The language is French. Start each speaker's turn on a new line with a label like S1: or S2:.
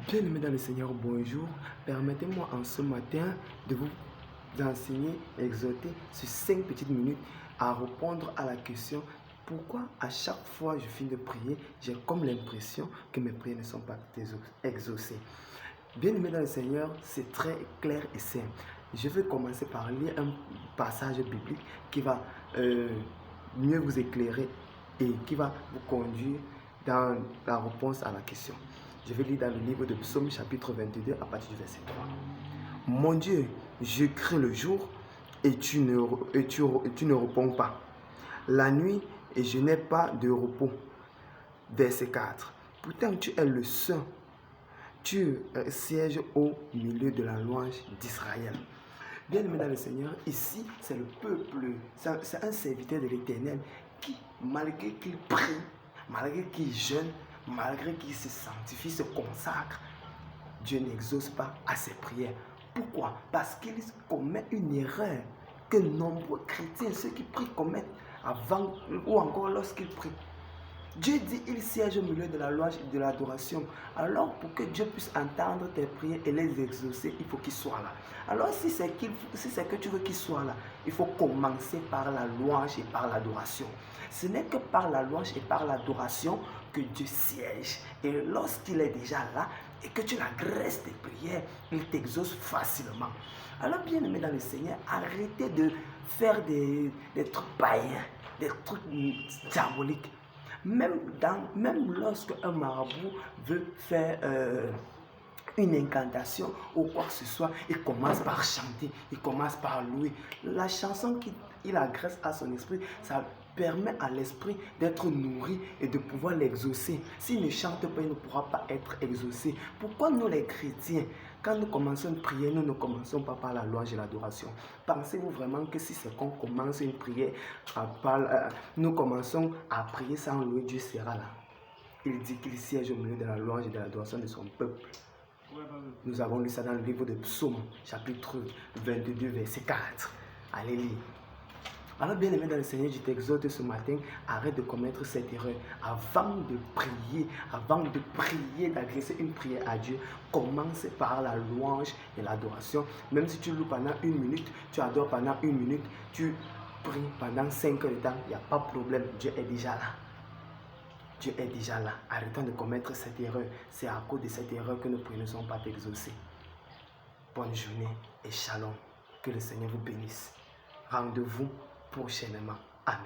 S1: Bien-aimés dans le Seigneur, bonjour. Permettez-moi en ce matin de vous enseigner, exhorter sur 5 petites minutes à répondre à la question pourquoi à chaque fois je finis de prier, j'ai comme l'impression que mes prières ne sont pas exaucées. Bien-aimés dans le Seigneur, c'est très clair et simple. Je vais commencer par lire un passage biblique qui va mieux vous éclairer et qui va vous conduire dans la réponse à la question. Je vais lire dans le livre de Psaume chapitre 22 à partir du verset 3. Mon Dieu, je crie le jour et tu ne réponds pas. La nuit et je n'ai pas de repos. Verset 4. Pourtant tu es le Saint. Tu sièges au milieu de la louange d'Israël. Bien-aimé dans le Seigneur, ici c'est le peuple, c'est un serviteur de l'Éternel qui, malgré qu'il prie, malgré qu'il jeûne, malgré qu'il se sanctifie, se consacre, Dieu n'exauce pas à ses prières. Pourquoi? Parce qu'il commet une erreur que nombreux chrétiens, ceux qui prient, commettent avant ou encore lorsqu'ils prient. Dieu dit, il siège au milieu de la louange et de l'adoration. Alors, pour que Dieu puisse entendre tes prières et les exaucer, il faut qu'il soit là. Alors, si c'est que tu veux qu'il soit là, il faut commencer par la louange et par l'adoration. Ce n'est que par la louange et par l'adoration que Dieu siège. Et lorsqu'il est déjà là et que tu l'agresses tes prières, il t'exauce facilement. Alors, bien-aimé dans le Seigneur, arrêtez de faire des trucs païens, des trucs diaboliques. Même lorsque un marabout veut faire une incantation ou quoi que ce soit, il commence par chanter, il commence par louer. La chanson qu'il agresse à son esprit, ça permet à l'esprit d'être nourri et de pouvoir l'exaucer. S'il ne chante pas, il ne pourra pas être exaucé. Pourquoi nous les chrétiens, quand nous commençons une prière, nous ne commençons pas par la louange et l'adoration? Pensez-vous vraiment que si c'est qu'on commence une prière, nous commençons à prier sans louer, Dieu sera là? Il dit qu'il siège au milieu de la louange et de l'adoration de son peuple. Nous avons lu ça dans le livre de Psaume, chapitre 22, verset 4. Allez lire. Alors, bien aimé dans le Seigneur, je t'exhorte ce matin, arrête de commettre cette erreur. Avant de prier, d'adresser une prière à Dieu, commence par la louange et l'adoration. Même si tu loues pendant 1 minute, tu adores pendant 1 minute, tu pries pendant 5 heures de temps, il n'y a pas de problème, Dieu est déjà là. Dieu est déjà là. Arrêtons de commettre cette erreur. C'est à cause de cette erreur que nos prières ne sont pas exaucées. Bonne journée et shalom. Que le Seigneur vous bénisse. Rendez-vous prochainement. Amen.